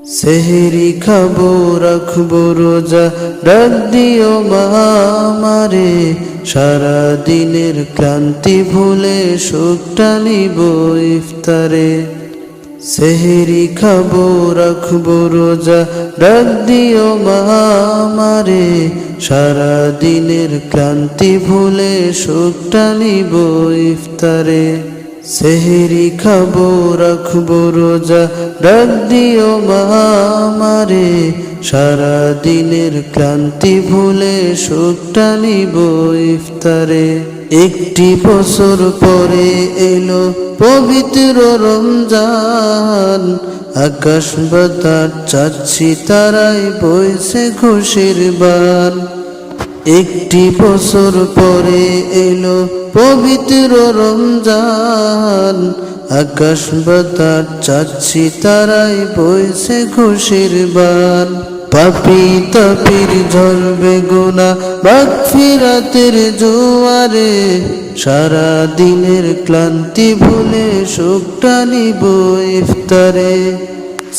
সেহরি খাবো রাখবো রোজা, ডাক দিও মা আমারে, সারা দিনের ক্লান্তি ভুলে সুখটা নিব ইফতারে। সেহরি খাবো রাখবো রোজা, ডাক দিও মা আমারে, সারা দিনের ক্লান্তি ভুলে সুখটা নিব ইফতারে। সেহরি খাবো রাখবো রোজা, ডাক দিও মা আমারে, সারা দিনের ক্লান্তি ভুলে সুখটা নিব ইফতারে। একটি বছর পরে এলো পবিত্র রমজান, আকাশ বাতাস চাচ্ছি তারাই বইছে খুশির বান। একটি বছর পরে এলো পবিত্র রমজান, আকাশ বাতাস চাচ্ছি তারাই বইছে খুশির বান। পাপী তাপির ঝরবে গুনাহ মাগফিরাতের জোয়ারে, সারা দিনের ক্লান্তি ভুলে সুখটা নিব ইফতারে।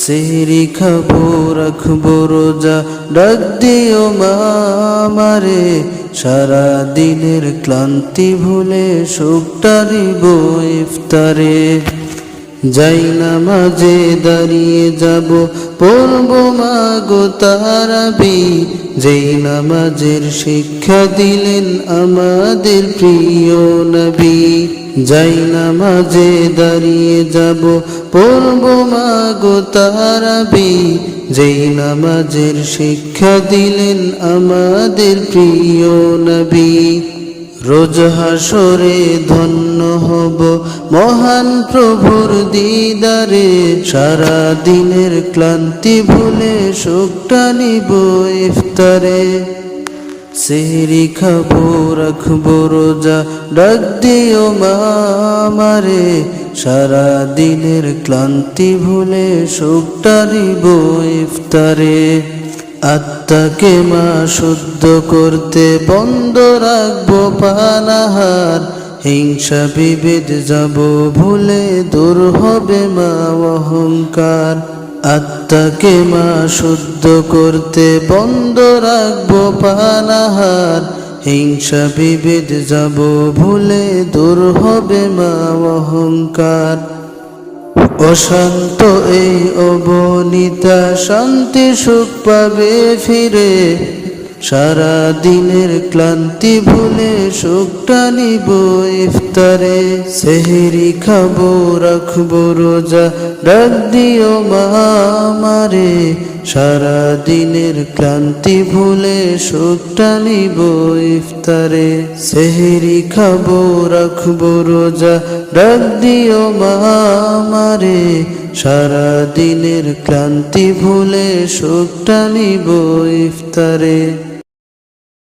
সেহরি খাবো রাখবো রোজা, ডাক দিও মা আমারে, সারা দিনের ক্লান্তি ভুলে সুখটা নিব ইফতারে। যাই নামাজে দাঁড়িয়ে যাব, পড়ব মাগো তারাবি, যেই নামাজের শিক্ষা দিলেন আমাদের প্রিয় নবী। যাই নামাজে দাঁড়িয়ে যাব, পড়ব মাগো তারাবি, যেই নামাজের শিক্ষা দিলেন আমাদের প্রিয় নবী। রোজ হাসরে ধন্য হব মহান প্রভুর দিদারে, সারা দিনের ক্লান্তি ভুলে সুখটা নিব ইফতারে। সেহরি খাবো রাখবো রোজা, ডাক দিও মা আমারে, সারা দিনের ক্লান্তি ভুলে সুখটা নিব ইফতারে। আত্মাকে মা শুদ্ধ করতে বন্ধ রাখবো পানাহার, হিংসা বিভেদ যাব ভুলে দূর হবে মা অহংকার। আত্মাকে মা শুদ্ধ করতে বন্ধ রাখবো পানাহার, হিংসা বিভেদ যাব ভুলে দূর হবে মা অহংকার। অশান্ত এই অবনীতা শান্তি সুখ পাবে ফিরে, সারা দিনের ক্লান্তি ভুলে সুখটা নিব ইফতারে। সেহরি খাবো রাখবো রোজা, ডাক দিও মা আমারে, সারা দিনের ক্লান্তি ভুলে সুখটা নিব ইফতারে। সেহরি খাবো রাখবো রোজা, ডাক দিও মা আমারে, সারা দিনের ক্লান্তি ভুলে সুখটা নিব ইফতারে।